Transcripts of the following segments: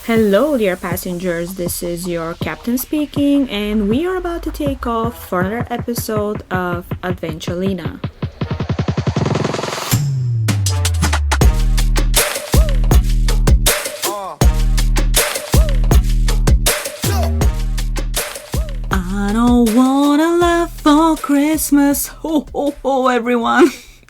Hello, dear passengers. This is your captain speaking, and we are about to take off for another episode of Adventulina. I don't wanna laugh for Christmas. Ho ho ho, everyone.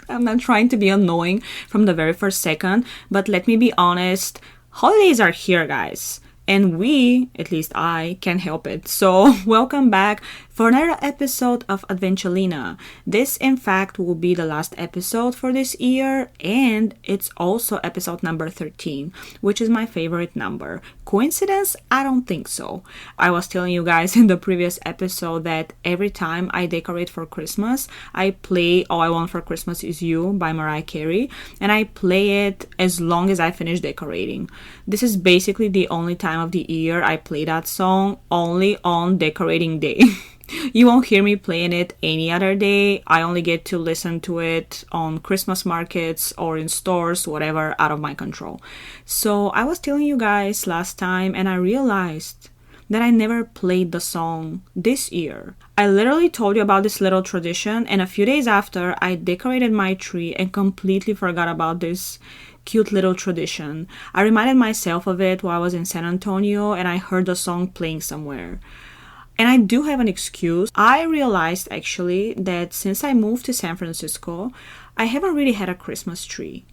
I'm not trying to be annoying from the very first second, but let me be honest. Holidays are here, guys. And we, at least I, can't help it. So, welcome back for another episode of Adventulina. This, in fact, will be the last episode for this year, and it's also episode number 13, which is my favorite number. Coincidence? I don't think so. I was telling you guys in the previous episode that every time I decorate for Christmas, I play All I Want for Christmas Is You by Mariah Carey, and I play it as long as I finish decorating. This is basically the only time of the year I play that song, only on decorating day. You won't hear me playing it any other day. I only get to listen to it on Christmas markets or in stores, whatever, out of my control. So I was telling you guys last time and I realized that I never played the song this year. I literally told you about this little tradition, and a few days after, I decorated my tree and completely forgot about this cute little tradition. I reminded myself of it while I was in San Antonio and I heard the song playing somewhere. And I do have an excuse. I realized actually that since I moved to San Francisco, I haven't really had a Christmas tree.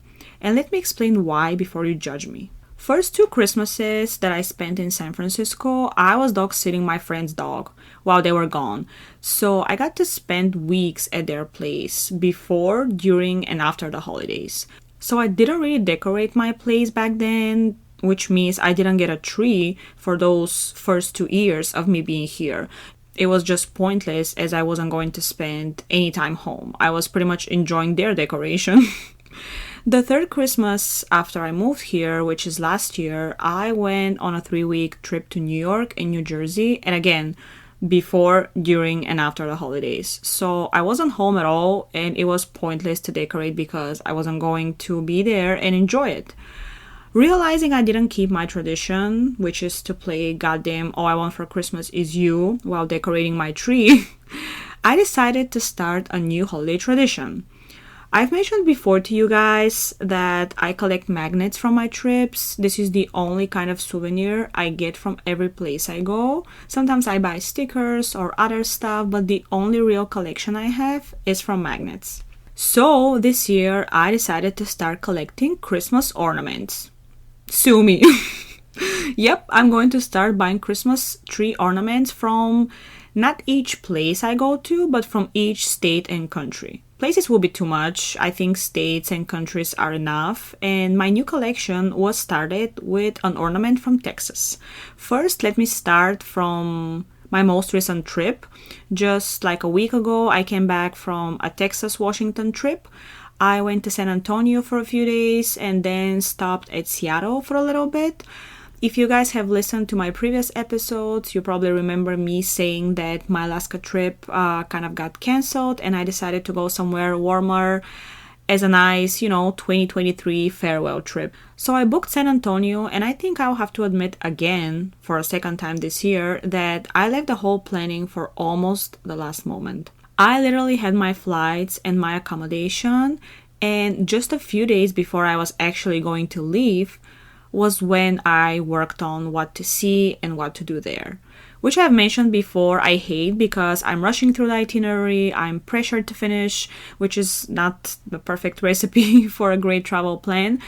And let me explain why before you judge me. First two Christmases that I spent in San Francisco, I was dog sitting my friend's dog while they were gone. So I got to spend weeks at their place before, during, and after the holidays. So I didn't really decorate my place back then, which means I didn't get a tree for those first 2 years of me being here. It was just pointless as I wasn't going to spend any time home. I was pretty much enjoying their decoration. The third Christmas after I moved here, which is last year, I went on a 3-week trip to New York and New Jersey, and again, before, during, and after the holidays. So I wasn't home at all, and it was pointless to decorate because I wasn't going to be there and enjoy it. Realizing I didn't keep my tradition, which is to play goddamn All I Want for Christmas Is You while decorating my tree, I decided to start a new holiday tradition. I've mentioned before to you guys that I collect magnets from my trips. This is the only kind of souvenir I get from every place I go. Sometimes I buy stickers or other stuff, but the only real collection I have is from magnets. So this year I decided to start collecting Christmas ornaments. Sue me. Yep, I'm going to start buying Christmas tree ornaments from not each place I go to, but from each state and country. Places will be too much. I think states and countries are enough. And my new collection was started with an ornament from Texas. First, let me start from my most recent trip. Just like a week ago, I came back from a Texas-Washington trip. I went to San Antonio for a few days and then stopped at Seattle for a little bit. If you guys have listened to my previous episodes, you probably remember me saying that my Alaska trip kind of got canceled and I decided to go somewhere warmer as a nice, 2023 farewell trip. So I booked San Antonio, and I think I'll have to admit again, for a second time this year, that I left the whole planning for almost the last moment. I literally had my flights and my accommodation, and just a few days before I was actually going to leave was when I worked on what to see and what to do there. Which I've mentioned before, I hate because I'm rushing through the itinerary, I'm pressured to finish, which is not the perfect recipe for a great travel plan.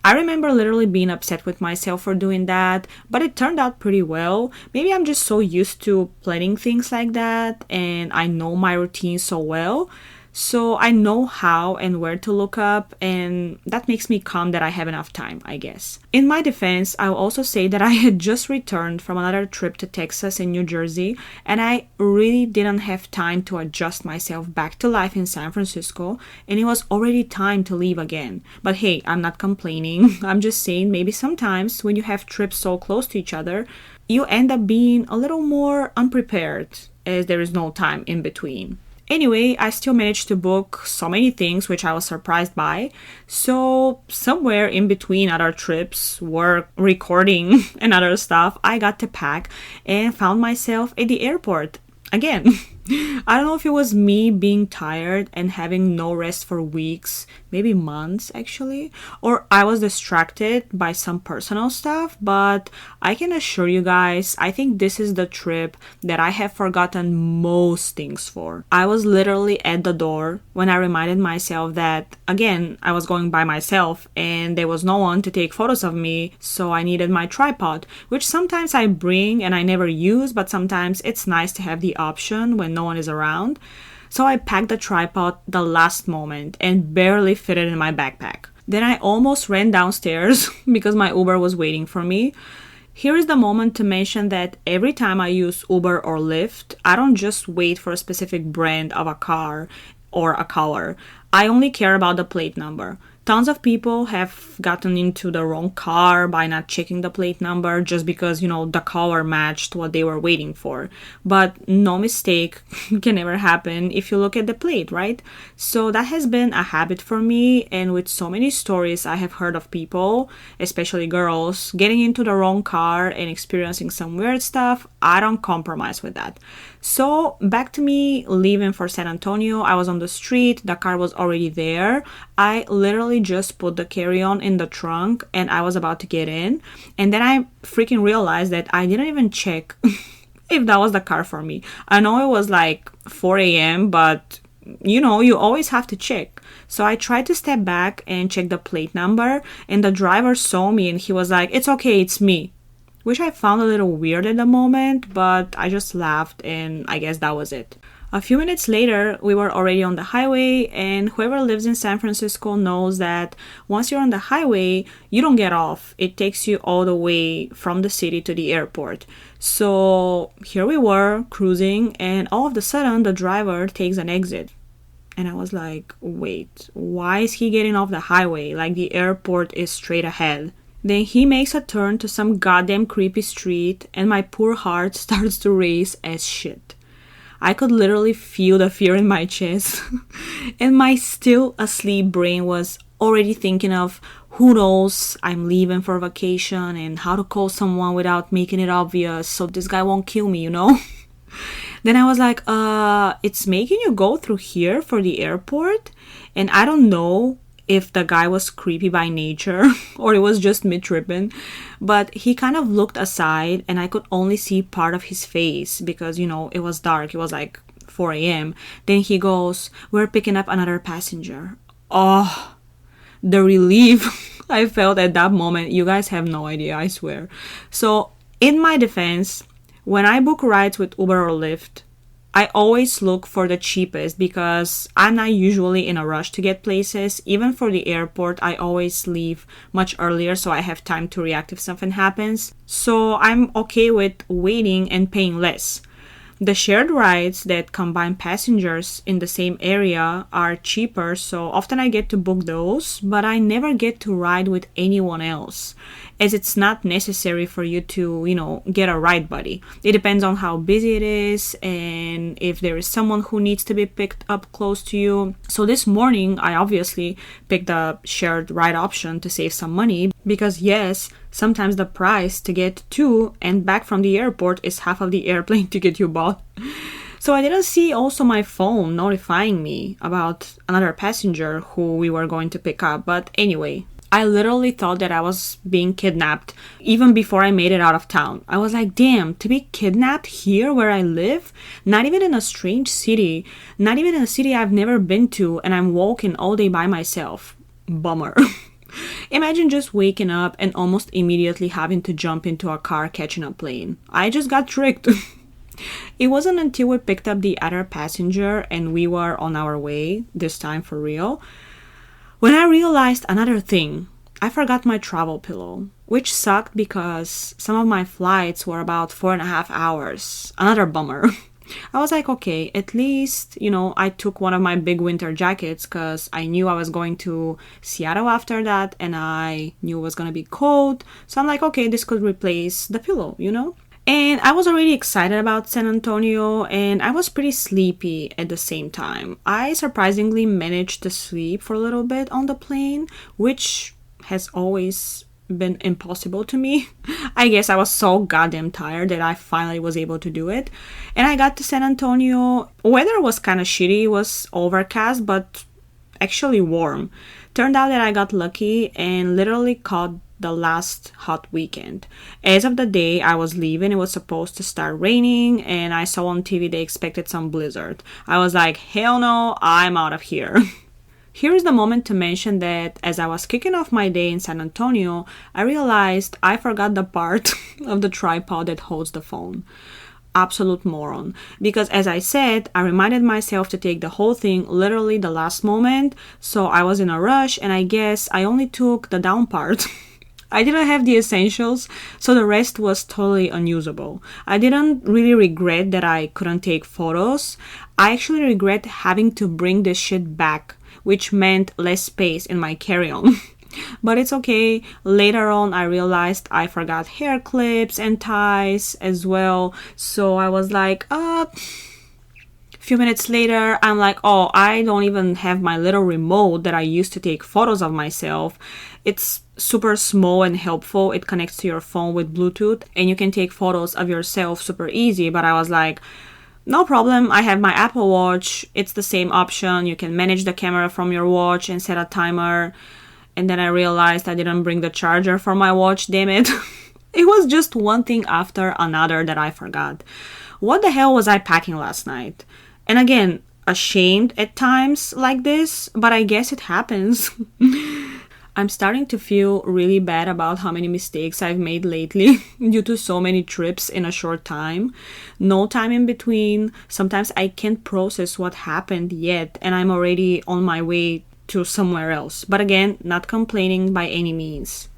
I remember literally being upset with myself for doing that, but it turned out pretty well. Maybe I'm just so used to planning things like that, and I know my routine so well. So I know how and where to look up, and that makes me calm that I have enough time, I guess. In my defense, I'll also say that I had just returned from another trip to Texas and New Jersey, and I really didn't have time to adjust myself back to life in San Francisco, and it was already time to leave again. But hey, I'm not complaining. I'm just saying maybe sometimes when you have trips so close to each other, you end up being a little more unprepared as there is no time in between. Anyway, I still managed to book so many things, which I was surprised by. So, somewhere in between other trips, work, recording, and other stuff, I got to pack and found myself at the airport again. I don't know if it was me being tired and having no rest for weeks, maybe months actually, or I was distracted by some personal stuff, but I can assure you guys, I think this is the trip that I have forgotten most things for. I was literally at the door when I reminded myself that, again, I was going by myself and there was no one to take photos of me, so I needed my tripod, which sometimes I bring and I never use, but sometimes it's nice to have the option when no one is around. So I packed the tripod the last moment and barely fit it in my backpack. Then I almost ran downstairs because my Uber was waiting for me. Here is the moment to mention that every time I use Uber or Lyft, I don't just wait for a specific brand of a car or a color. I only care about the plate number. Tons of people have gotten into the wrong car by not checking the plate number just because, the color matched what they were waiting for. But no mistake can ever happen if you look at the plate, right? So that has been a habit for me, and with so many stories I have heard of people, especially girls, getting into the wrong car and experiencing some weird stuff, I don't compromise with that. So back to me leaving for San Antonio. I was on the street, the car was already there. I literally just put the carry-on in the trunk and I was about to get in. And then I freaking realized that I didn't even check if that was the car for me. I know it was like 4 a.m., but you always have to check. So I tried to step back and check the plate number, and the driver saw me and he was like, "It's okay, it's me." Which I found a little weird at the moment, but I just laughed and I guess that was it. A few minutes later, we were already on the highway, and whoever lives in San Francisco knows that once you're on the highway, you don't get off. It takes you all the way from the city to the airport. So here we were cruising, and all of a sudden the driver takes an exit. And I was like, wait, why is he getting off the highway? Like the airport is straight ahead. Then he makes a turn to some goddamn creepy street, and my poor heart starts to race as shit. I could literally feel the fear in my chest, and my still asleep brain was already thinking of, who knows, I'm leaving for vacation and how to call someone without making it obvious so this guy won't kill me, Then I was like, it's making you go through here for the airport? And I don't know if the guy was creepy by nature or it was just me tripping, but he kind of looked aside and I could only see part of his face because, it was dark. It was like 4 a.m. Then he goes, "We're picking up another passenger." Oh, the relief I felt at that moment. You guys have no idea, I swear. So in my defense, when I book rides with Uber or Lyft, I always look for the cheapest because I'm not usually in a rush to get places. Even for the airport, I always leave much earlier so I have time to react if something happens. So I'm okay with waiting and paying less. The shared rides that combine passengers in the same area are cheaper, so often I get to book those, but I never get to ride with anyone else, as it's not necessary for you to, get a ride buddy. It depends on how busy it is and if there is someone who needs to be picked up close to you. So this morning, I obviously picked the shared ride option to save some money because yes, sometimes the price to get to and back from the airport is half of the airplane ticket you bought. So I didn't see also my phone notifying me about another passenger who we were going to pick up. But anyway, I literally thought that I was being kidnapped even before I made it out of town. I was like, damn, to be kidnapped here where I live? Not even in a strange city, not even in a city I've never been to, and I'm walking all day by myself. Bummer. Imagine just waking up and almost immediately having to jump into a car catching a plane. I just got tricked. It wasn't until we picked up the other passenger and we were on our way, this time for real, when I realized another thing. I forgot my travel pillow, which sucked because some of my flights were about 4.5 hours. Another bummer. I was like, okay, at least, I took one of my big winter jackets because I knew I was going to Seattle after that and I knew it was going to be cold. So I'm like, okay, this could replace the pillow, And I was already excited about San Antonio, and I was pretty sleepy at the same time. I surprisingly managed to sleep for a little bit on the plane, which has always been impossible to me. I guess I was so goddamn tired that I finally was able to do it. And I got to San Antonio. Weather was kind of shitty. It was overcast, but actually warm. Turned out that I got lucky and literally caught the last hot weekend. As of the day I was leaving, it was supposed to start raining, and I saw on TV they expected some blizzard. I was like, hell no, I'm out of here. Here is the moment to mention that as I was kicking off my day in San Antonio, I realized I forgot the part of the tripod that holds the phone. Absolute moron. Because as I said, I reminded myself to take the whole thing literally the last moment, so I was in a rush, and I guess I only took the down part. I didn't have the essentials, so the rest was totally unusable. I didn't really regret that I couldn't take photos. I actually regret having to bring this shit back, which meant less space in my carry-on. But it's okay. Later on, I realized I forgot hair clips and ties as well. So I was like, few minutes later, I'm like, oh, I don't even have my little remote that I used to take photos of myself. It's super small and helpful. It connects to your phone with Bluetooth, and you can take photos of yourself super easy. But I was like, no problem, I have my Apple Watch. It's the same option. You can manage the camera from your watch and set a timer. And then I realized I didn't bring the charger for my watch, damn it. It was just one thing after another that I forgot. What the hell was I packing last night? And again, ashamed at times like this, but I guess it happens. I'm starting to feel really bad about how many mistakes I've made lately due to so many trips in a short time. No time in between. Sometimes I can't process what happened yet, and I'm already on my way to somewhere else. But again, not complaining by any means.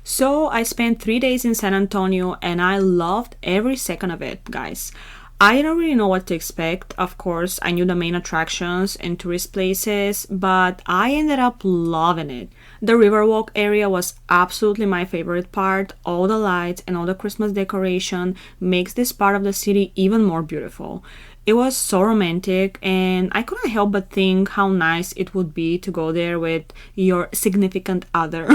So I spent 3 days in San Antonio, and I loved every second of it, guys. I didn't really know what to expect. Of course, I knew the main attractions and tourist places, but I ended up loving it. The Riverwalk area was absolutely my favorite part. All the lights and all the Christmas decoration makes this part of the city even more beautiful. It was so romantic, and I couldn't help but think how nice it would be to go there with your significant other.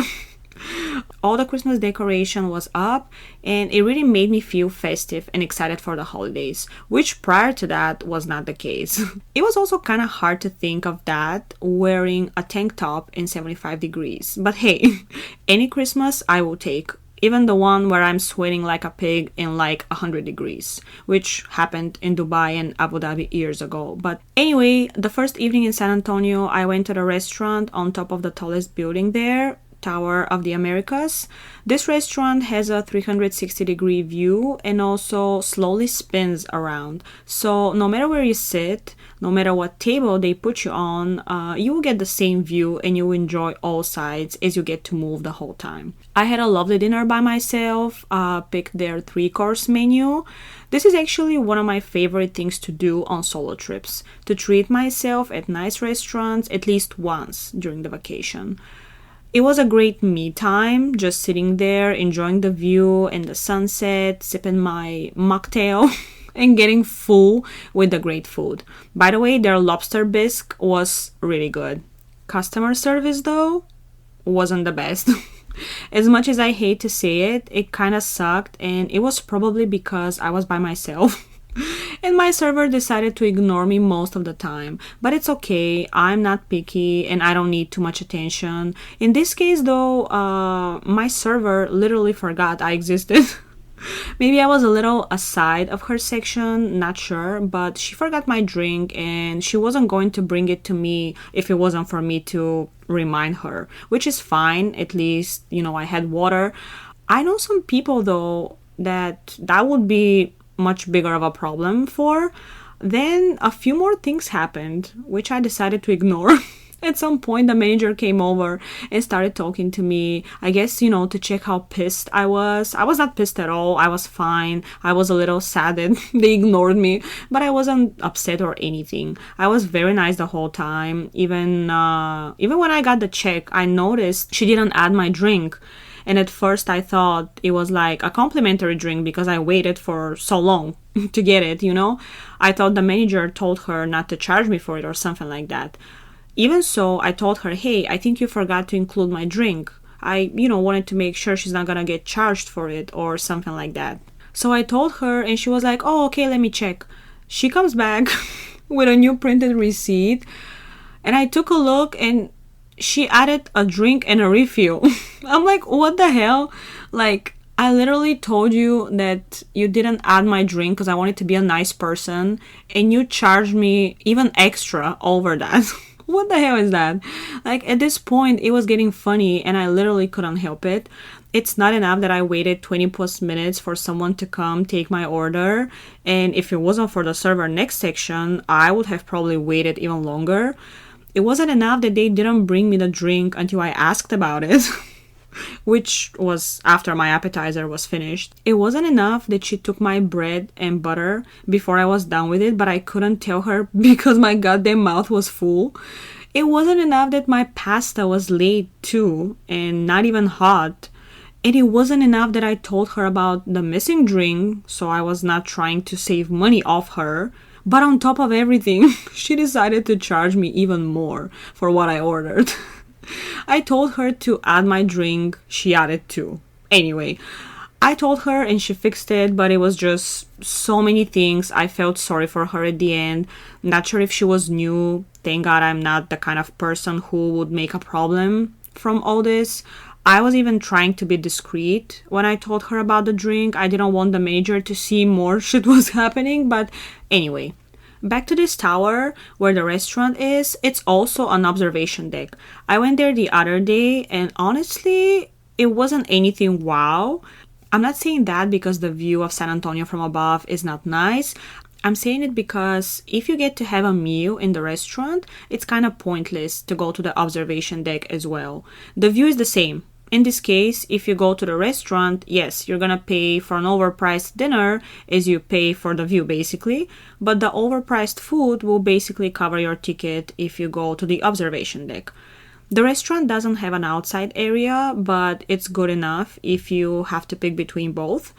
All the Christmas decoration was up, and it really made me feel festive and excited for the holidays, which prior to that was not the case. It was also kind of hard to think of that wearing a tank top in 75 degrees. But hey, any Christmas I will take. Even the one where I'm sweating like a pig in like 100 degrees, which happened in Dubai and Abu Dhabi years ago. But anyway, the first evening in San Antonio, I went to the restaurant on top of the tallest building there, Tower of the Americas. This restaurant has a 360-degree view and also slowly spins around. So no matter where you sit, no matter what table they put you on, you will get the same view and you will enjoy all sides as you get to move the whole time. I had a lovely dinner by myself, picked their 3-course menu. This is actually one of my favorite things to do on solo trips, to treat myself at nice restaurants at least once during the vacation. It was a great me time, just sitting there, enjoying the view and the sunset, sipping my mocktail, and getting full with the great food. By the way, their lobster bisque was really good. Customer service, though, wasn't the best. As much as I hate to say it, it kind of sucked, and it was probably because I was by myself. And my server decided to ignore me most of the time. But it's okay, I'm not picky and I don't need too much attention. In this case though, my server literally forgot I existed. Maybe I was a little aside of her section, not sure, but she forgot my drink and she wasn't going to bring it to me if it wasn't for me to remind her, which is fine. At least, I had water. I know some people though that would be much bigger of a problem for. Then a few more things happened, which I decided to ignore. At some point, the manager came over and started talking to me, I guess, to check how pissed I was. I was not pissed at all. I was fine. I was a little sad that they ignored me, but I wasn't upset or anything. I was very nice the whole time. Even when I got the check, I noticed she didn't add my drink. And at first I thought it was like a complimentary drink because I waited for so long to get it, you know? I thought the manager told her not to charge me for it or something like that. Even so, I told her, hey, I think you forgot to include my drink. I, wanted to make sure she's not gonna get charged for it or something like that. So I told her and she was like, oh, okay, let me check. She comes back with a new printed receipt and I took a look and she added a drink and a refill. I'm like, what the hell? Like, I literally told you that you didn't add my drink because I wanted to be a nice person and you charged me even extra over that. What the hell is that? Like, at this point, it was getting funny and I literally couldn't help it. It's not enough that I waited 20 plus minutes for someone to come take my order. And if it wasn't for the server next section, I would have probably waited even longer. It wasn't enough that they didn't bring me the drink until I asked about it, which was after my appetizer was finished. It wasn't enough that she took my bread and butter before I was done with it, but I couldn't tell her because my goddamn mouth was full. It wasn't enough that my pasta was late too, and not even hot. And it wasn't enough that I told her about the missing drink, so I was not trying to save money off her. But on top of everything, she decided to charge me even more for what I ordered. I told her to add my drink, she added two. Anyway, I told her and she fixed it, but it was just so many things. I felt sorry for her at the end. Not sure if she was new. Thank God I'm not the kind of person who would make a problem from all this. I was even trying to be discreet when I told her about the drink. I didn't want the manager to see more shit was happening, but anyway. Back to this tower where the restaurant is, it's also an observation deck. I went there the other day and honestly, it wasn't anything wow. I'm not saying that because the view of San Antonio from above is not nice. I'm saying it because if you get to have a meal in the restaurant, it's kind of pointless to go to the observation deck as well. The view is the same. In this case, if you go to the restaurant, yes, you're gonna pay for an overpriced dinner as you pay for the view basically, but the overpriced food will basically cover your ticket if you go to the observation deck. The restaurant doesn't have an outside area, but it's good enough if you have to pick between both.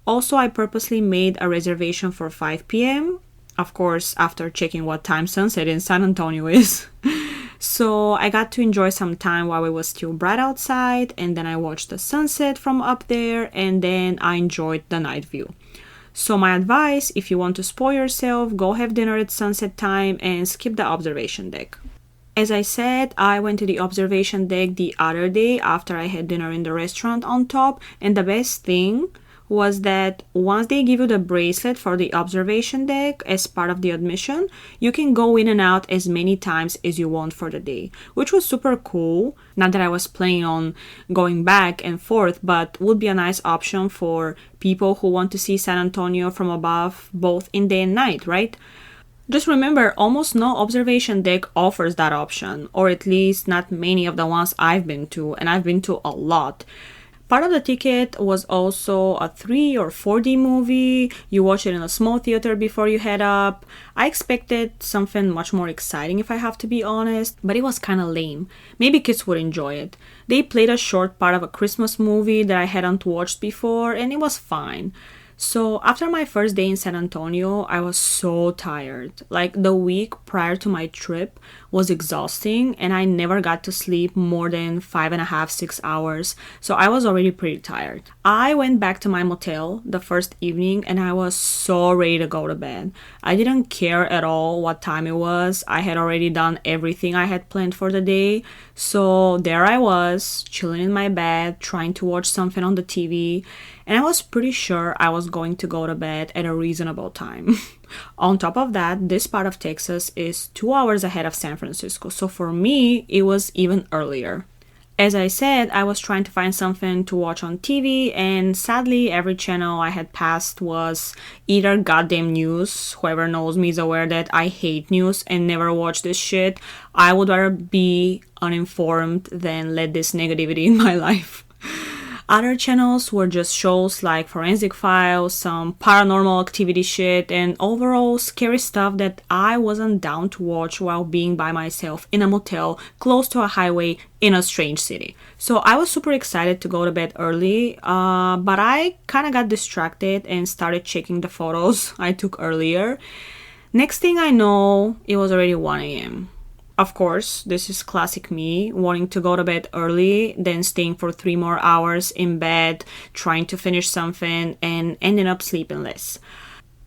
Also, I purposely made a reservation for 5 p.m., of course, after checking what time sunset in San Antonio is. So I got to enjoy some time while it was still bright outside, and then I watched the sunset from up there, and then I enjoyed the night view. So my advice, if you want to spoil yourself, go have dinner at sunset time and skip the observation deck. As I said, I went to the observation deck the other day after I had dinner in the restaurant on top, and the best thing was that once they give you the bracelet for the observation deck as part of the admission, you can go in and out as many times as you want for the day, which was super cool. Not that I was planning on going back and forth, but would be a nice option for people who want to see San Antonio from above, both in day and night, right? Just remember, almost no observation deck offers that option, or at least not many of the ones I've been to, and I've been to a lot. Part of the ticket was also a 3 or 4D movie. You watch it in a small theater before you head up. I expected something much more exciting if I have to be honest, but it was kind of lame. Maybe kids would enjoy it. They played a short part of a Christmas movie that I hadn't watched before and it was fine. So after my first day in San Antonio, I was so tired. Like the week prior to my trip was exhausting and I never got to sleep more than 5.5, 6 hours. So I was already pretty tired. I went back to my motel the first evening and I was so ready to go to bed. I didn't care at all what time it was. I had already done everything I had planned for the day. So there I was, chilling in my bed, trying to watch something on the TV. And I was pretty sure I was going to go to bed at a reasonable time. On top of that, this part of Texas is 2 hours ahead of San Francisco, so for me, it was even earlier. As I said, I was trying to find something to watch on TV, and sadly, every channel I had passed was either goddamn news. Whoever knows me is aware that I hate news and never watch this shit. I would rather be uninformed than let this negativity in my life. Other channels were just shows like Forensic Files, some paranormal activity shit, and overall scary stuff that I wasn't down to watch while being by myself in a motel close to a highway in a strange city. So I was super excited to go to bed early, but I kind of got distracted and started checking the photos I took earlier. Next thing I know, it was already 1 a.m. Of course, this is classic me, wanting to go to bed early, then staying for 3 more hours in bed, trying to finish something, and ending up sleeping less.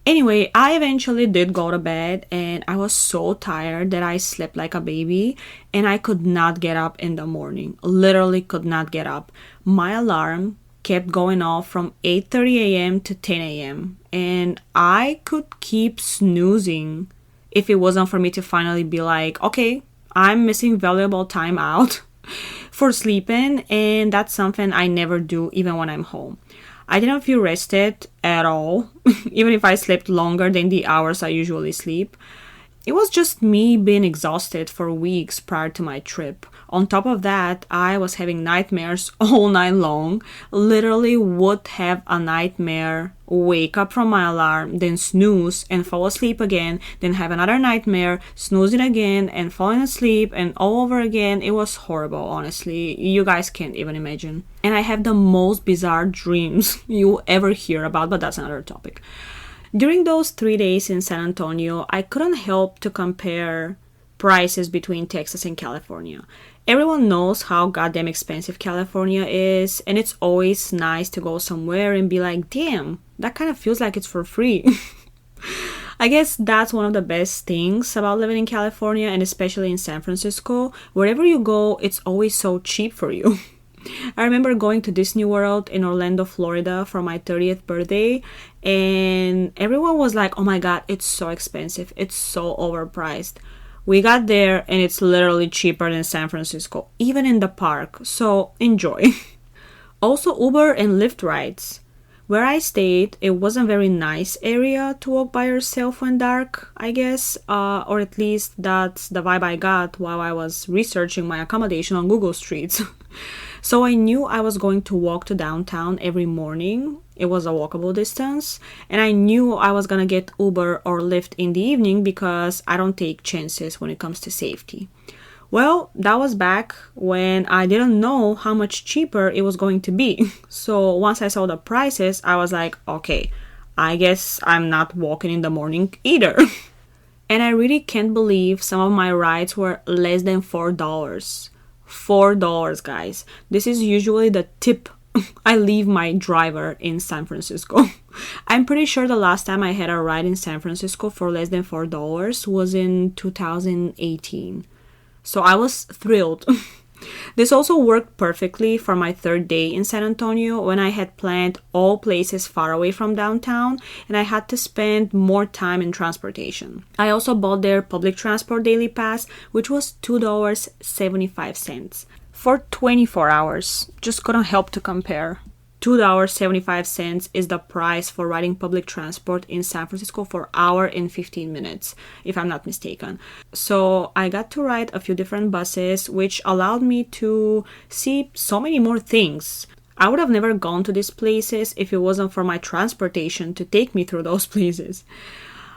Anyway, I eventually did go to bed, and I was so tired that I slept like a baby, and I could not get up in the morning. Literally could not get up. My alarm kept going off from 8:30 a.m. to 10 a.m., and I could keep snoozing if it wasn't for me to finally be like, okay, I'm missing valuable time out for sleeping, and that's something I never do even when I'm home. I didn't feel rested at all, even if I slept longer than the hours I usually sleep. It was just me being exhausted for weeks prior to my trip. On top of that, I was having nightmares all night long. Literally would have a nightmare, wake up from my alarm, then snooze and fall asleep again, then have another nightmare, snooze it again and falling asleep and all over again. It was horrible, honestly. You guys can't even imagine. And I have the most bizarre dreams you ever hear about, but that's another topic. During those 3 days in San Antonio, I couldn't help to compare prices between Texas and California. Everyone knows how goddamn expensive California is, and it's always nice to go somewhere and be like, damn, that kind of feels like it's for free. I guess that's one of the best things about living in California, and especially in San Francisco. Wherever you go, it's always so cheap for you. I remember going to Disney World in Orlando, Florida for my 30th birthday, and everyone was like, oh my god, it's so expensive, it's so overpriced. We got there and it's literally cheaper than San Francisco, even in the park, so enjoy. Also, Uber and Lyft rides. Where I stayed, it wasn't a very nice area to walk by yourself when dark, I guess, or at least that's the vibe I got while I was researching my accommodation on Google Streets. So I knew I was going to walk to downtown every morning. It was a walkable distance, and I knew I was gonna get Uber or Lyft in the evening because I don't take chances when it comes to safety. Well, that was back when I didn't know how much cheaper it was going to be. So once I saw the prices, I was like, okay, I guess I'm not walking in the morning either. And I really can't believe some of my rides were less than $4. $4, guys. This is usually the tip I leave my driver in San Francisco. I'm pretty sure the last time I had a ride in San Francisco for less than $4 was in 2018. So I was thrilled. This also worked perfectly for my 3rd day in San Antonio when I had planned all places far away from downtown and I had to spend more time in transportation. I also bought their public transport daily pass, which was $2.75 for 24 hours. Just couldn't help to compare. $2.75 is the price for riding public transport in San Francisco for an hour and 15 minutes, if I'm not mistaken. So I got to ride a few different buses, which allowed me to see so many more things. I would have never gone to these places if it wasn't for my transportation to take me through those places.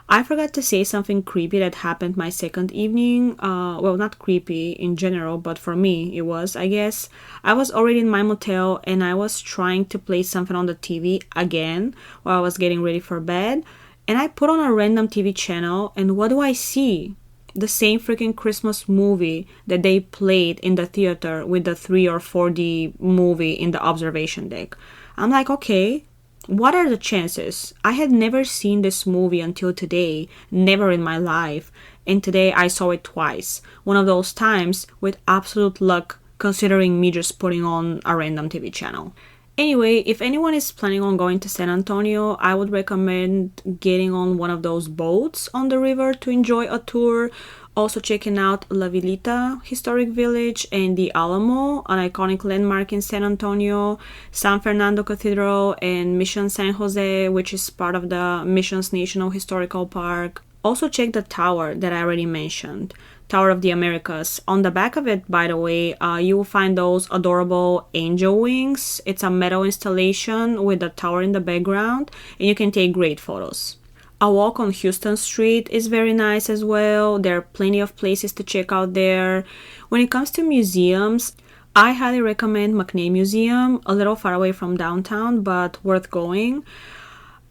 I forgot to say something creepy that happened my 2nd evening. Well, not creepy in general, but for me it was, I guess. I was already in my motel and I was trying to play something on the TV again while I was getting ready for bed. And I put on a random TV channel and what do I see? The same freaking Christmas movie that they played in the theater with the 3 or 4D movie in the observation deck. I'm like, okay, what are the chances? I had never seen this movie until today, never in my life, and today I saw it twice. One of those times with absolute luck, considering me just putting on a random TV channel. Anyway, if anyone is planning on going to San Antonio, I would recommend getting on one of those boats on the river to enjoy a tour. Also checking out La Villita Historic Village and the Alamo, an iconic landmark in San Antonio, San Fernando Cathedral, and Mission San Jose, which is part of the Missions National Historical Park. Also check the tower that I already mentioned. Tower of the Americas. On the back of it, by the way, you will find those adorable angel wings. It's a metal installation with a tower in the background, and you can take great photos. A walk on Houston Street is very nice as well. There are plenty of places to check out there. When it comes to museums, I highly recommend McNay Museum, a little far away from downtown, but worth going.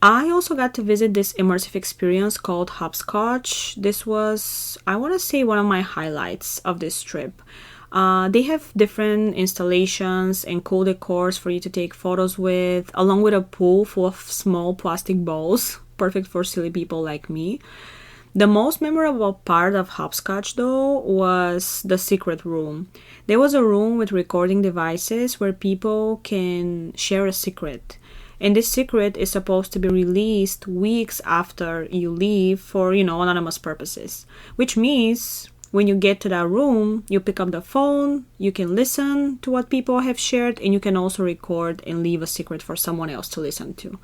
I also got to visit this immersive experience called Hopscotch. This was, I want to say, one of my highlights of this trip. They have different installations and cool decors for you to take photos with, along with a pool full of small plastic balls, perfect for silly people like me. The most memorable part of Hopscotch, though, was the secret room. There was a room with recording devices where people can share a secret. And this secret is supposed to be released weeks after you leave for, anonymous purposes. Which means when you get to that room, you pick up the phone, you can listen to what people have shared, and you can also record and leave a secret for someone else to listen to.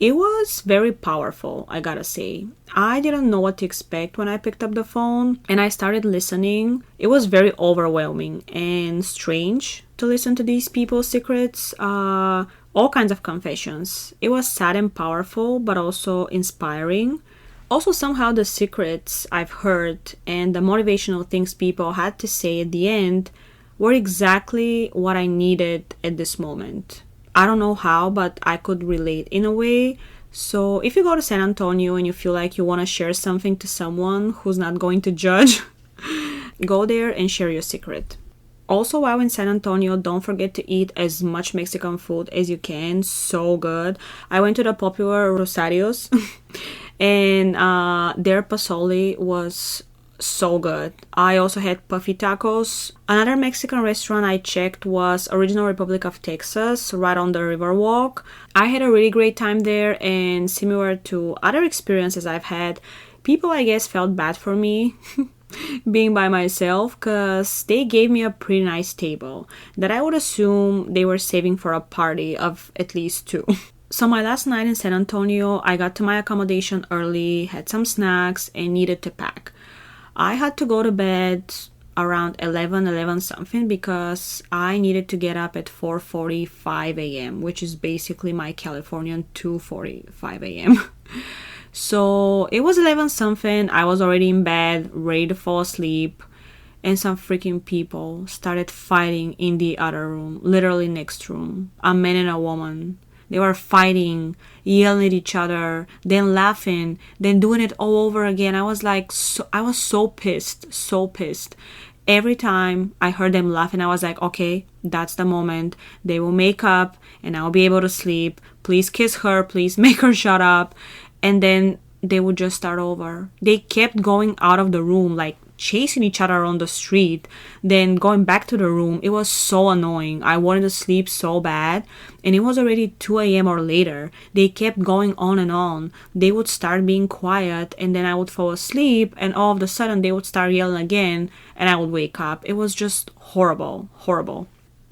It was very powerful, I gotta say. I didn't know what to expect when I picked up the phone and I started listening. It was very overwhelming and strange to listen to these people's secrets, all kinds of confessions. It was sad and powerful, but also inspiring. Also, somehow the secrets I've heard and the motivational things people had to say at the end were exactly what I needed at this moment. I don't know how, but I could relate in a way. So if you go to San Antonio and you feel like you want to share something to someone who's not going to judge, go there and share your secret. Also, while in San Antonio, don't forget to eat as much Mexican food as you can. So good. I went to the popular Rosario's and their pozole was so good. I also had puffy tacos. Another Mexican restaurant I checked was Original Republic of Texas, right on the Riverwalk. I had a really great time there, and similar to other experiences I've had, people I guess felt bad for me being by myself because they gave me a pretty nice table that I would assume they were saving for a party of at least two. So my last night in San Antonio, I got to my accommodation early, had some snacks, and needed to pack. I had to go to bed around 11 something because I needed to get up at 4:45 a.m., which is basically my Californian 2:45 a.m. So it was 11 something. I was already in bed, ready to fall asleep, and some freaking people started fighting in the other room, literally next room, a man and a woman. They were fighting, yelling at each other, then laughing, then doing it all over again. I was so pissed. Every time I heard them laughing, I was like, okay, that's the moment. They will make up and I'll be able to sleep. Please kiss her. Please make her shut up. And then they would just start over. They kept going out of the room, like chasing each other on the street, then going back to the room. It was so annoying. I wanted to sleep so bad, and it was already 2 a.m. or later. They kept going on and on. They would start being quiet, and then I would fall asleep, and all of a sudden they would start yelling again, and I would wake up. It was just horrible.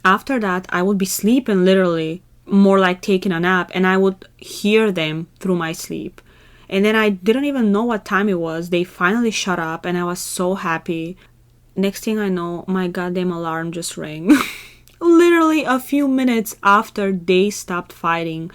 After that, I would be sleeping, literally more like taking a nap, and I would hear them through my sleep. And then I didn't even know what time it was. They finally shut up and I was so happy. Next thing I know, my goddamn alarm just rang. Literally a few minutes after they stopped fighting.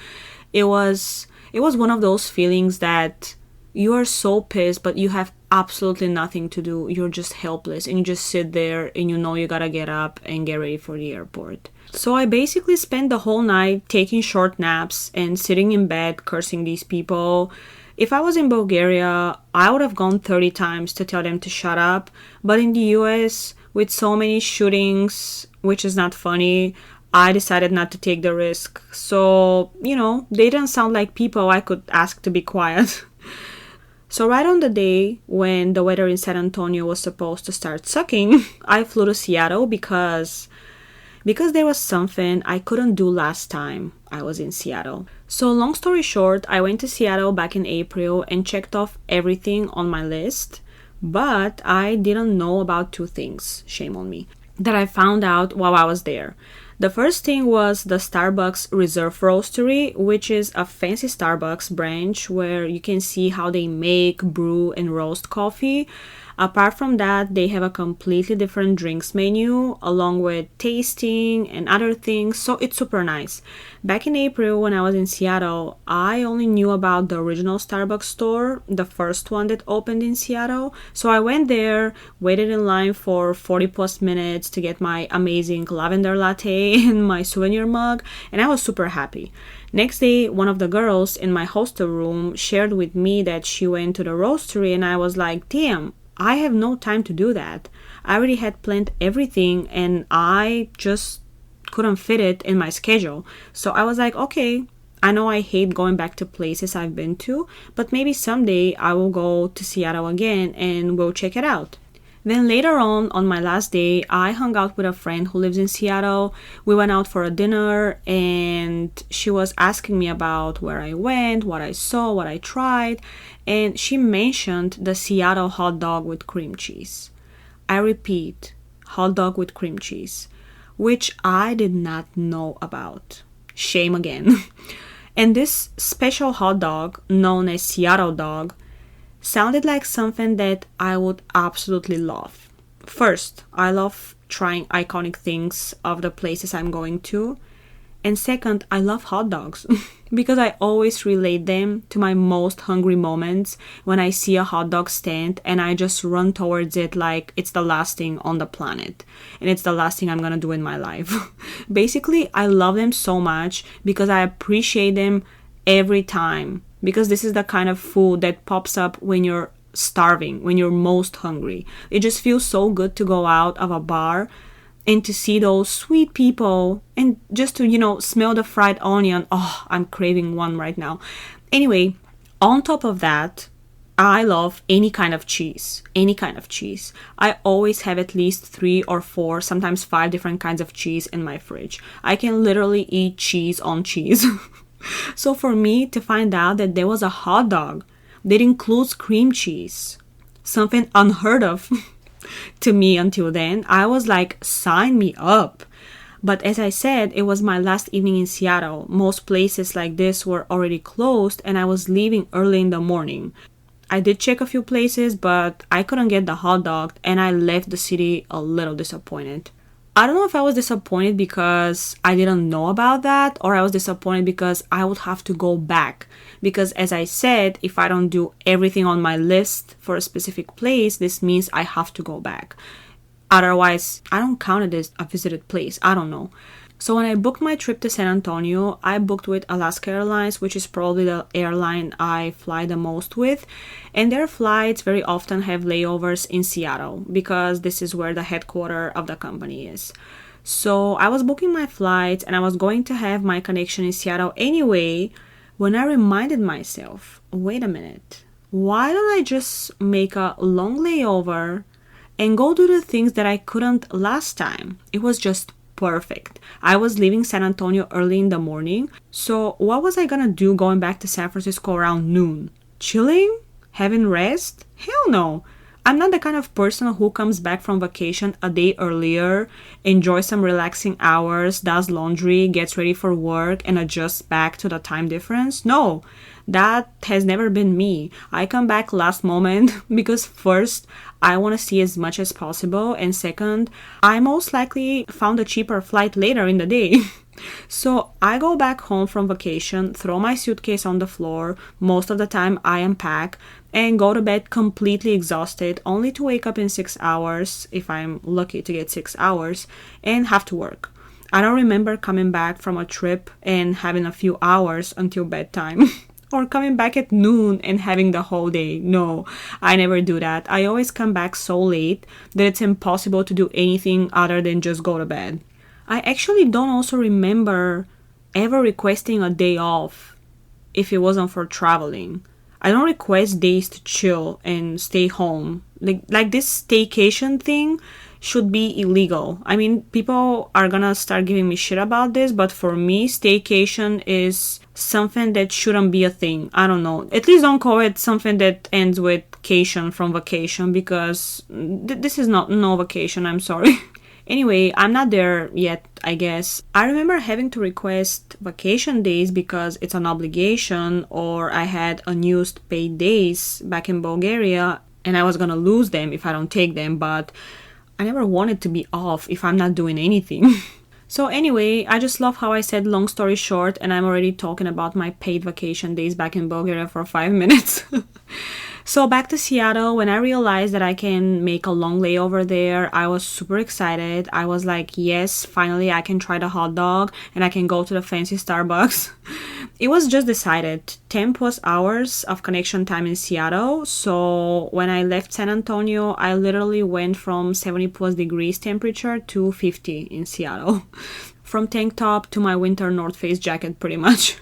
It was one of those feelings that you are so pissed, but you have absolutely nothing to do. You're just helpless and you just sit there and you know you gotta get up and get ready for the airport. So I basically spent the whole night taking short naps and sitting in bed cursing these people. If I was in Bulgaria, I would have gone 30 times to tell them to shut up. But in the US, with so many shootings, which is not funny, I decided not to take the risk. So, they didn't sound like people I could ask to be quiet. So right on the day when the weather in San Antonio was supposed to start sucking, I flew to Seattle because there was something I couldn't do last time I was in Seattle. So long story short, I went to Seattle back in April and checked off everything on my list, but I didn't know about two things, shame on me, that I found out while I was there. The first thing was the Starbucks Reserve Roastery, which is a fancy Starbucks branch where you can see how they make, brew, and roast coffee. Apart from that, they have a completely different drinks menu along with tasting and other things, so it's super nice. Back in April when I was in Seattle, I only knew about the original Starbucks store, the first one that opened in Seattle. So I went there, waited in line for 40 plus minutes to get my amazing lavender latte and my souvenir mug, and I was super happy. Next day, one of the girls in my hostel room shared with me that she went to the roastery, and I was like, damn, I have no time to do that. I already had planned everything and I just couldn't fit it in my schedule. So I was like, okay, I know I hate going back to places I've been to, but maybe someday I will go to Seattle again and we'll check it out. Then later on my last day, I hung out with a friend who lives in Seattle. We went out for a dinner and she was asking me about where I went, what I saw, what I tried, and she mentioned the Seattle hot dog with cream cheese. I repeat, hot dog with cream cheese, which I did not know about. Shame again. And this special hot dog, known as Seattle dog, sounded like something that I would absolutely love. First, I love trying iconic things of the places I'm going to. And second, I love hot dogs because I always relate them to my most hungry moments when I see a hot dog stand and I just run towards it like it's the last thing on the planet and it's the last thing I'm gonna do in my life. Basically, I love them so much because I appreciate them every time, because this is the kind of food that pops up when you're starving, when you're most hungry. It just feels so good to go out of a bar and to see those sweet people and just to, smell the fried onion. Oh, I'm craving one right now. Anyway, on top of that, I love any kind of cheese. Any kind of cheese. I always have at least 3 or 4, sometimes 5 different kinds of cheese in my fridge. I can literally eat cheese on cheese. So for me to find out that there was a hot dog that includes cream cheese, something unheard of to me until then, I was like, sign me up. But as I said, it was my last evening in Seattle. Most places like this were already closed and I was leaving early in the morning. I did check a few places, but I couldn't get the hot dog and I left the city a little disappointed. I don't know if I was disappointed because I didn't know about that, or I was disappointed because I would have to go back. Because as I said, if I don't do everything on my list for a specific place, this means I have to go back. Otherwise, I don't count it as a visited place. I don't know. So when I booked my trip to San Antonio, I booked with Alaska Airlines, which is probably the airline I fly the most with. And their flights very often have layovers in Seattle because this is where the headquarters of the company is. So I was booking my flights and I was going to have my connection in Seattle anyway when I reminded myself, wait a minute, why don't I just make a long layover and go do the things that I couldn't last time? It was just perfect. I was leaving San Antonio early in the morning, so what was I gonna do going back to San Francisco around noon? Chilling? Having rest? Hell no. I'm not the kind of person who comes back from vacation a day earlier, enjoys some relaxing hours, does laundry, gets ready for work, and adjusts back to the time difference. No, that has never been me. I come back last moment because first, I want to see as much as possible, and second, I most likely found a cheaper flight later in the day. So I go back home from vacation, throw my suitcase on the floor, most of the time I unpack, and go to bed completely exhausted, only to wake up in 6 hours, if I'm lucky to get 6 hours, and have to work. I don't remember coming back from a trip and having a few hours until bedtime. Or coming back at noon and having the whole day. No, I never do that. I always come back so late that it's impossible to do anything other than just go to bed. I actually don't also remember ever requesting a day off if it wasn't for traveling. I don't request days to chill and stay home. Like this staycation thing should be illegal. I mean, people are gonna start giving me shit about this, but for me, staycation is something that shouldn't be a thing. I don't know. At least don't call it something that ends with cation from vacation, because this is not no vacation, I'm sorry. Anyway, I'm not there yet, I guess. I remember having to request vacation days because it's an obligation, or I had unused paid days back in Bulgaria, and I was gonna lose them if I don't take them, but I never wanted to be off if I'm not doing anything. So anyway, I just love how I said long story short, and I'm already talking about my paid vacation days back in Bulgaria for 5 minutes. So back to Seattle, when I realized that I can make a long layover there, I was super excited. I was like, yes, finally I can try the hot dog and I can go to the fancy Starbucks. It was just decided, 10 plus hours of connection time in Seattle. So when I left San Antonio, I literally went from 70 plus degrees temperature to 50 in Seattle. From tank top to my winter North Face jacket pretty much.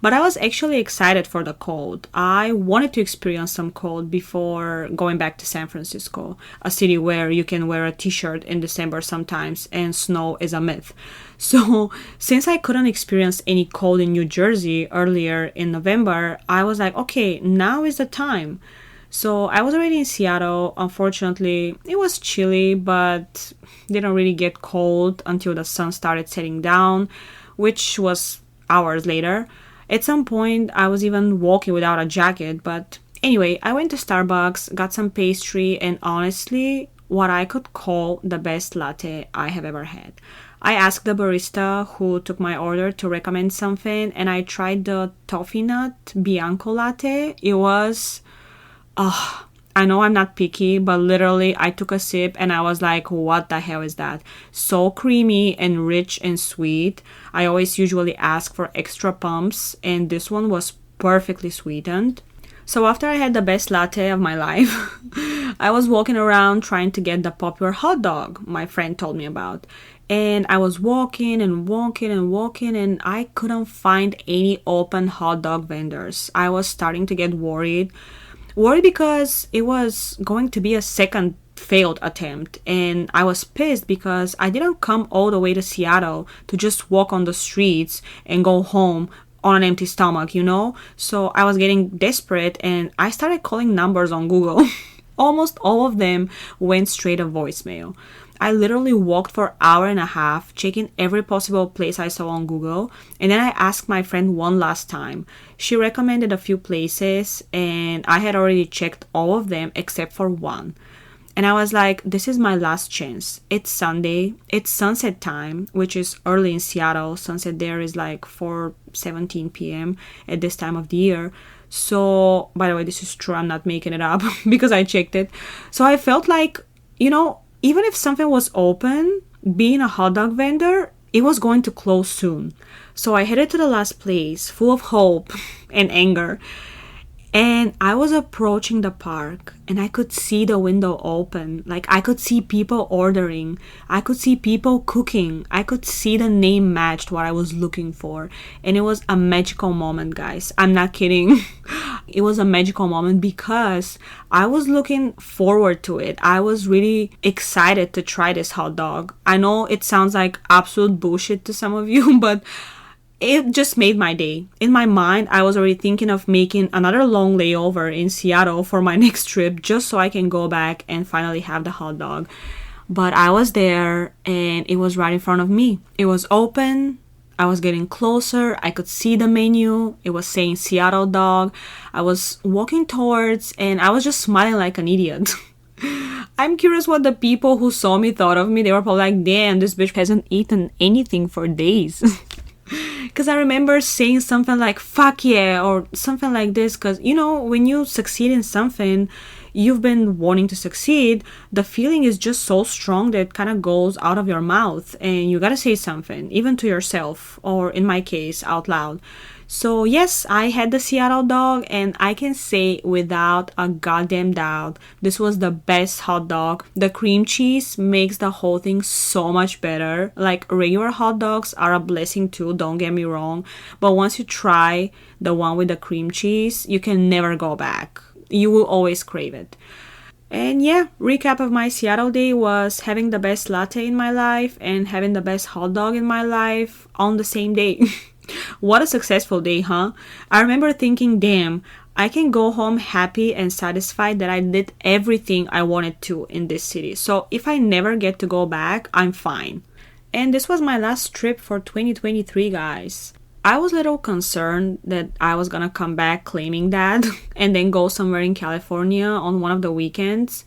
But I was actually excited for the cold. I wanted to experience some cold before going back to San Francisco, a city where you can wear a t-shirt in December sometimes and snow is a myth. So since I couldn't experience any cold in New Jersey earlier in November, I was like, okay, now is the time. So I was already in Seattle. Unfortunately, it was chilly, but didn't really get cold until the sun started setting down, which was hours later. At some point, I was even walking without a jacket, but anyway, I went to Starbucks, got some pastry, and honestly, what I could call the best latte I have ever had. I asked the barista who took my order to recommend something, and I tried the toffee nut Bianco latte. It was, I know I'm not picky, but literally I took a sip and I was like, what the hell is that? So creamy and rich and sweet. I always usually ask for extra pumps, and this one was perfectly sweetened. So after I had the best latte of my life, I was walking around trying to get the popular hot dog my friend told me about. And I was walking and walking and walking, and I couldn't find any open hot dog vendors. I was starting to get worried because it was going to be a second failed attempt, and I was pissed because I didn't come all the way to Seattle to just walk on the streets and go home on an empty stomach, you know? So I was getting desperate and I started calling numbers on Google. Almost all of them went straight to voicemail. I literally walked for an hour and a half, checking every possible place I saw on Google, and then I asked my friend one last time. She recommended a few places, and I had already checked all of them except for one. And I was like, this is my last chance. It's Sunday, it's sunset time, which is early in Seattle. Sunset there is like 4:17 p.m. at this time of the year. So, by the way, this is true, I'm not making it up because I checked it. So I felt like, even if something was open, being a hot dog vendor, it was going to close soon. So I headed to the last place, full of hope and anger. And I was approaching the park and I could see the window open. Like, I could see people ordering. I could see people cooking. I could see the name matched what I was looking for. And it was a magical moment, guys. I'm not kidding. It was a magical moment because I was looking forward to it. I was really excited to try this hot dog. I know it sounds like absolute bullshit to some of you, but it just made my day. In my mind, I was already thinking of making another long layover in Seattle for my next trip just so I can go back and finally have the hot dog. But I was there and it was right in front of me. It was open. I was getting closer. I could see the menu. It was saying Seattle dog. I was walking towards and I was just smiling like an idiot. I'm curious what the people who saw me thought of me. They were probably like, damn, this bitch hasn't eaten anything for days. Because I remember saying something like, fuck yeah, or something like this. Because, when you succeed in something, you've been wanting to succeed, the feeling is just so strong that it kind of goes out of your mouth. And you gotta say something, even to yourself, or in my case, out loud. So yes, I had the Seattle dog, and I can say without a goddamn doubt, this was the best hot dog. The cream cheese makes the whole thing so much better. Like, regular hot dogs are a blessing too, don't get me wrong. But once you try the one with the cream cheese, you can never go back. You will always crave it. And yeah, recap of my Seattle day was having the best latte in my life and having the best hot dog in my life on the same day. What a successful day, huh? I remember thinking, damn, I can go home happy and satisfied that I did everything I wanted to in this city. So if I never get to go back, I'm fine. And this was my last trip for 2023, guys. I was a little concerned that I was gonna come back claiming that and then go somewhere in California on one of the weekends.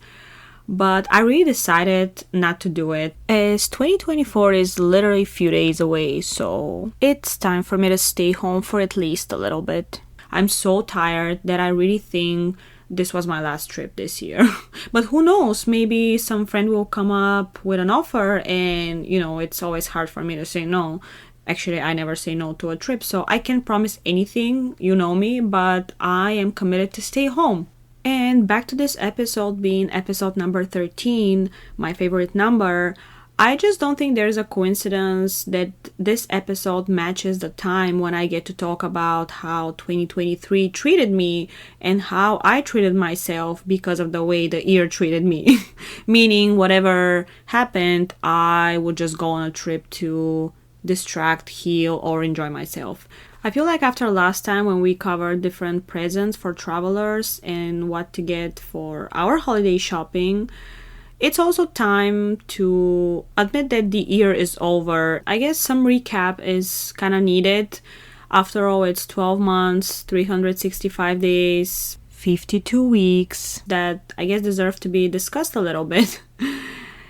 But I really decided not to do it, as 2024 is literally a few days away, so it's time for me to stay home for at least a little bit. I'm so tired that I really think this was my last trip this year. But who knows, maybe some friend will come up with an offer, and it's always hard for me to say no. Actually, I never say no to a trip, so I can't promise anything, you know me, but I am committed to stay home. And back to this episode being episode number 13, my favorite number. I just don't think there's a coincidence that this episode matches the time when I get to talk about how 2023 treated me and how I treated myself because of the way the year treated me. Meaning, whatever happened, I would just go on a trip to distract, heal, or enjoy myself. I feel like after last time when we covered different presents for travelers and what to get for our holiday shopping, it's also time to admit that the year is over. I guess some recap is kind of needed. After all, it's 12 months, 365 days, 52 weeks that I guess deserve to be discussed a little bit.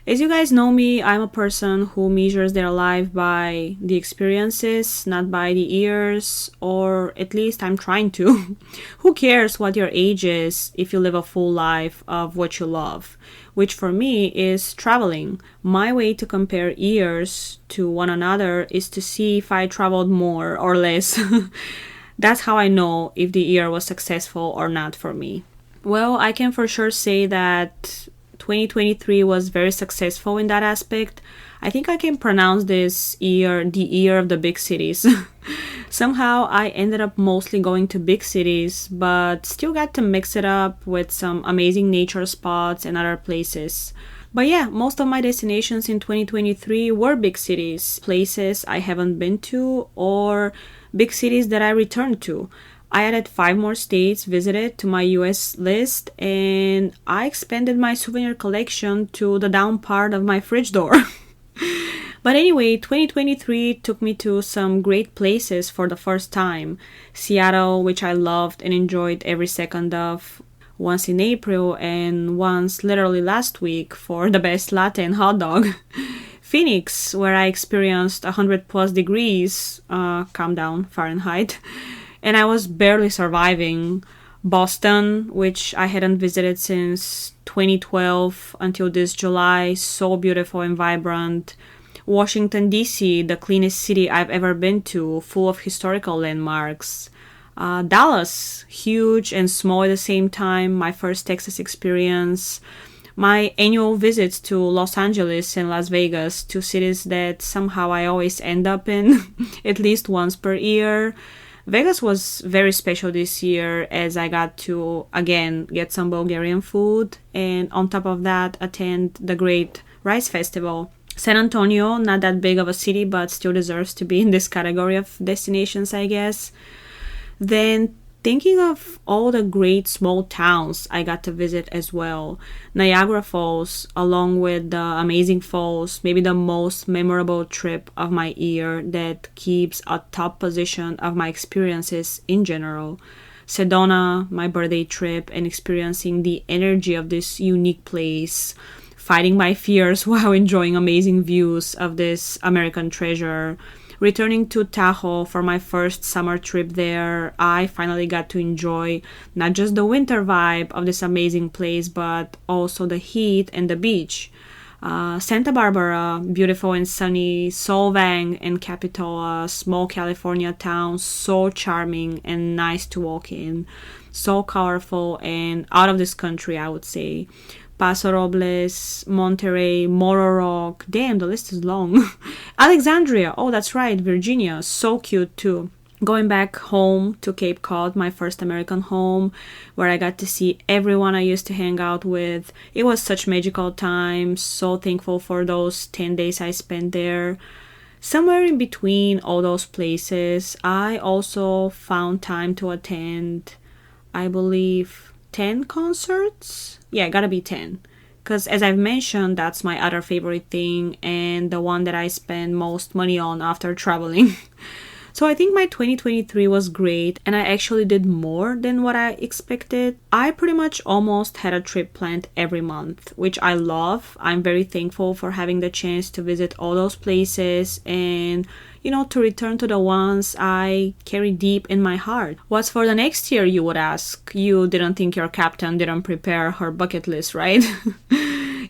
As you guys know me, I'm a person who measures their life by the experiences, not by the years, or at least I'm trying to. Who cares what your age is if you live a full life of what you love? Which for me is traveling. My way to compare years to one another is to see if I traveled more or less. That's how I know if the year was successful or not for me. Well, I can for sure say that 2023 was very successful in that aspect. I think I can pronounce this year the year of the big cities. Somehow I ended up mostly going to big cities, but still got to mix it up with some amazing nature spots and other places. But yeah, most of my destinations in 2023 were big cities, places I haven't been to, or big cities that I returned to. I added 5 more states visited to my US list, and I expanded my souvenir collection to the down part of my fridge door. But anyway, 2023 took me to some great places for the first time. Seattle, which I loved and enjoyed every second of, once in April and once literally last week for the best latte and hot dog. Phoenix, where I experienced 100 plus degrees, calm down, Fahrenheit, and I was barely surviving. Boston, which I hadn't visited since 2012 until this July, so beautiful and vibrant. Washington, D.C., the cleanest city I've ever been to, full of historical landmarks. Dallas, huge and small at the same time, my first Texas experience. My annual visits to Los Angeles and Las Vegas, 2 cities that somehow I always end up in at least once per year. Vegas was very special this year as I got to, again, get some Bulgarian food and on top of that, attend the Great Rice Festival. San Antonio, not that big of a city, but still deserves to be in this category of destinations, I guess. Then thinking of all the great small towns I got to visit as well. Niagara Falls, along with the amazing falls, maybe the most memorable trip of my year that keeps a top position of my experiences in general. Sedona, my birthday trip, and experiencing the energy of this unique place, fighting my fears while enjoying amazing views of this American treasure. Returning to Tahoe for my first summer trip there, I finally got to enjoy not just the winter vibe of this amazing place, but also the heat and the beach. Santa Barbara, beautiful and sunny, Solvang and Capitola, small California town, so charming and nice to walk in, so colorful and out of this country, I would say. Paso Robles, Monterey, Morro Rock, damn, the list is long. Alexandria, oh that's right, Virginia, so cute too. Going back home to Cape Cod, my first American home, where I got to see everyone I used to hang out with. It was such magical time, so thankful for those 10 days I spent there. Somewhere in between all those places, I also found time to attend, I believe, 10 concerts? Yeah, gotta be 10. Because as I've mentioned, that's my other favorite thing and the one that I spend most money on after traveling. So I think my 2023 was great and I actually did more than what I expected. I pretty much almost had a trip planned every month, which I love. I'm very thankful for having the chance to visit all those places and to return to the ones I carry deep in my heart. What's for the next year, you would ask? You didn't think your captain didn't prepare her bucket list, right?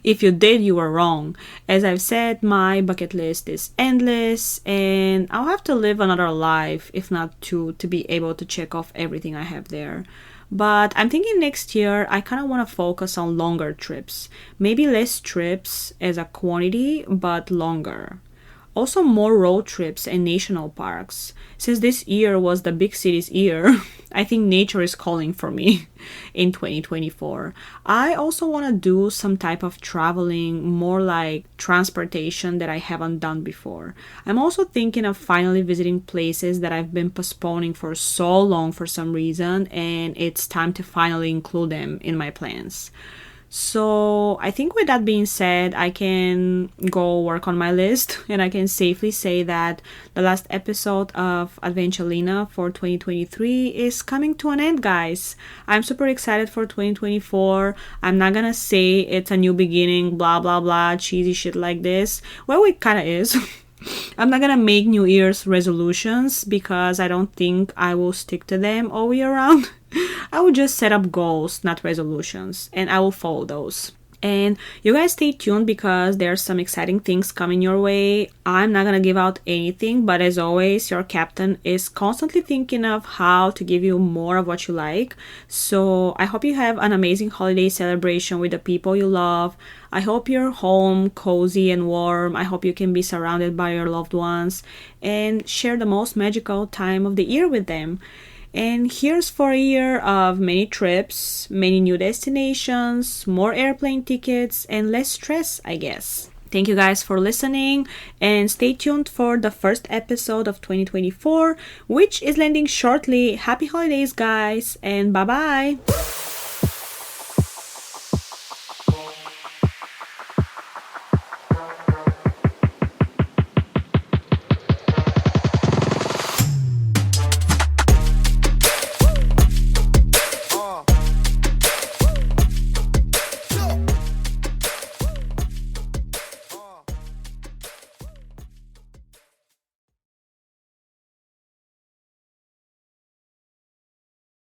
If you did, you were wrong. As I've said, my bucket list is endless and I'll have to live another life, if not two, to be able to check off everything I have there. But I'm thinking next year I kind of want to focus on longer trips. Maybe less trips as a quantity, but longer. Also more road trips and national parks. Since this year was the big cities year, I think nature is calling for me in 2024. I also want to do some type of traveling, more like transportation that I haven't done before. I'm also thinking of finally visiting places that I've been postponing for so long for some reason, and it's time to finally include them in my plans. So I think with that being said, I can go work on my list and I can safely say that the last episode of Adventulina for 2023 is coming to an end, guys. I'm super excited for 2024. I'm not gonna say it's a new beginning, blah, blah, blah, cheesy shit like this. Well, it kinda is. I'm not gonna make New Year's resolutions because I don't think I will stick to them all year round. I will just set up goals, not resolutions, and I will follow those. And you guys stay tuned because there's some exciting things coming your way. I'm not gonna give out anything, but as always, your captain is constantly thinking of how to give you more of what you like. So I hope you have an amazing holiday celebration with the people you love. I hope you're home, cozy and warm. I hope you can be surrounded by your loved ones and share the most magical time of the year with them. And here's for a year of many trips, many new destinations, more airplane tickets, and less stress, I guess. Thank you guys for listening and stay tuned for the first episode of 2024, which is landing shortly. Happy holidays, guys, and bye-bye!